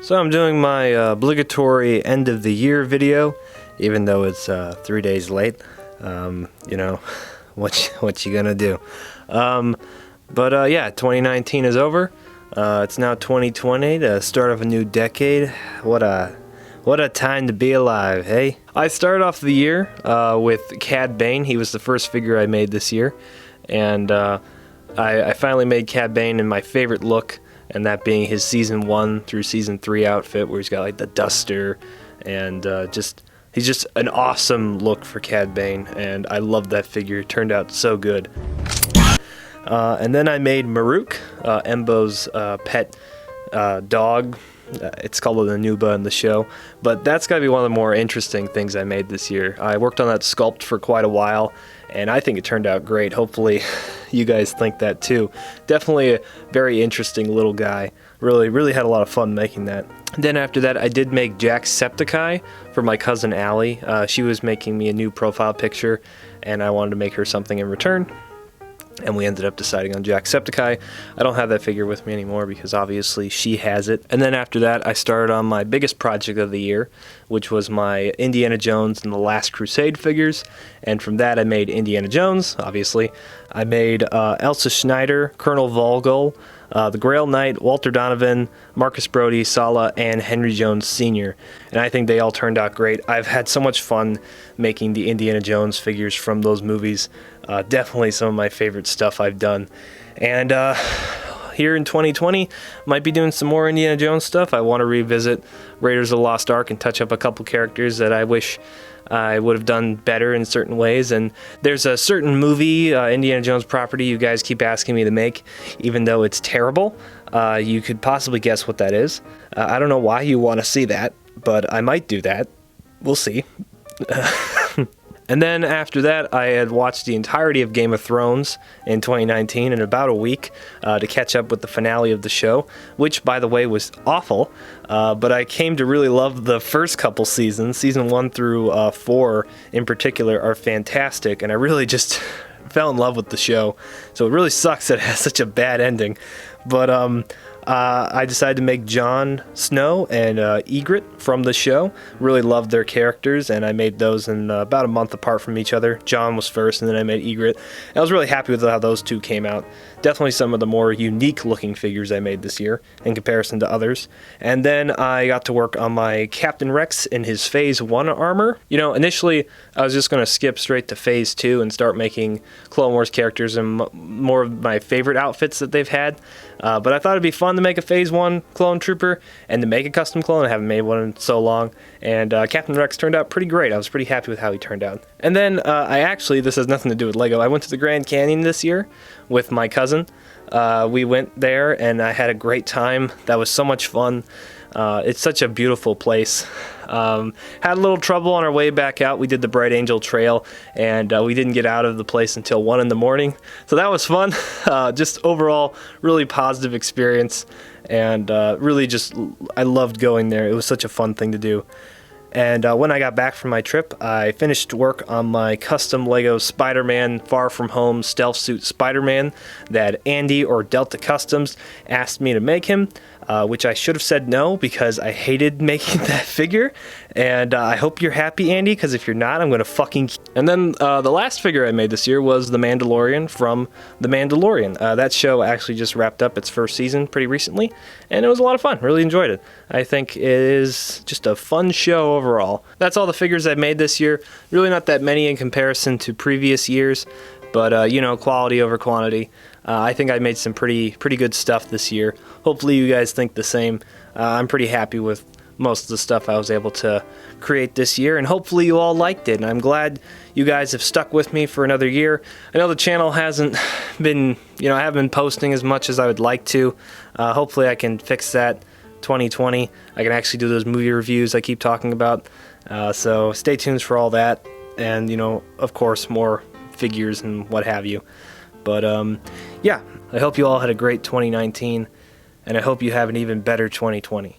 So I'm doing my obligatory end of the year video, even though it's 3 days late. You know, what you gonna do? Yeah, 2019 is over. It's now 2020, the start of a new decade. What a time to be alive, hey? I started off the year with CAD Bane. He was the first figure I made this year, and I finally made CAD Bane in my favorite look, and that being his season 1 through season 3 outfit, where he's got like the duster, and he's just an awesome look for CAD Bane, and I love that figure. It turned out so good. And then I made Maruk, Embo's pet dog. It's called the Nuba in the show, but that's got to be one of the more interesting things I made this year. I worked on that sculpt for quite a while, and I think it turned out great. Hopefully you guys think that too. Definitely a very interesting little guy. Really had a lot of fun making that. Then after that, I did make Jacksepticeye for my cousin Allie. She was making me a new profile picture, and I wanted to make her something in return. And we ended up deciding on Jacksepticeye. I don't have that figure with me anymore because obviously she has it. And then after that, I started on my biggest project of the year, which was my Indiana Jones and the Last Crusade figures. And from that, I made Indiana Jones, obviously. I made Elsa Schneider, Colonel Volgol, the Grail Knight, Walter Donovan, Marcus Brody, Sala, and Henry Jones Sr. And I think they all turned out great. I've had so much fun making the Indiana Jones figures from those movies. Definitely some of my favorite stuff I've done. And here in 2020, might be doing some more Indiana Jones stuff. I want to revisit Raiders of the Lost Ark and touch up a couple characters that I wish I would have done better in certain ways. And there's a certain movie, Indiana Jones property, you guys keep asking me to make, even though it's terrible. You could possibly guess what that is. I don't know why you want to see that, but I might do that. We'll see. And then after that, I had watched the entirety of Game of Thrones in 2019 in about a week to catch up with the finale of the show, which, by the way, was awful. But I came to really love the first couple seasons. Season 1 through 4 in particular are fantastic, and I really just fell in love with the show. So it really sucks that it has such a bad ending. But I decided to make Jon Snow and Ygritte from the show. Really loved their characters, and I made those in about a month apart from each other. Jon was first, and then I made Ygritte. I was really happy with how those two came out. Definitely some of the more unique-looking figures I made this year in comparison to others. And then I got to work on my Captain Rex in his Phase 1 armor. You know, initially, I was just going to skip straight to Phase 2 and start making Clone Wars characters and more of my favorite outfits that they've had. But I thought it'd be fun to make a Phase 1 clone trooper and to make a custom clone. I haven't made one in so long. And Captain Rex turned out pretty great. I was pretty happy with how he turned out. And then this has nothing to do with Lego. I went to the Grand Canyon this year with my cousin. We went there and I had a great time. That was so much fun. It's such a beautiful place. Had a little trouble on our way back out. We did the Bright Angel Trail, and we didn't get out of the place until 1 in the morning. So that was fun. Just overall, really positive experience, and I loved going there. It was such a fun thing to do. And when I got back from my trip, I finished work on my custom Lego SpiderMan Far From Home Stealth Suit Spider-Man that Andy or Delta Customs asked me to make him, which I should have said no because I hated making that figure. And I hope you're happy, Andy, because if you're not, I'm going to fucking... And then the last figure I made this year was the Mandalorian from The Mandalorian. That show actually just wrapped up its first season pretty recently, and it was a lot of fun. Really enjoyed it. I think it is just a fun show overall. That's all the figures I've made this year. Really not that many in comparison to previous years, but you know, quality over quantity. I think I made some pretty good stuff this year. Hopefully you guys think the same. I'm pretty happy with most of the stuff I was able to create this year, and hopefully you all liked it, and I'm glad you guys have stuck with me for another year. I know the channel hasn't been, I haven't been posting as much as I would like to. Hopefully I can fix that 2020. I can actually do those movie reviews I keep talking about. So stay tuned for all that, and of course more figures and what have you. But yeah, I hope you all had a great 2019, and I hope you have an even better 2020.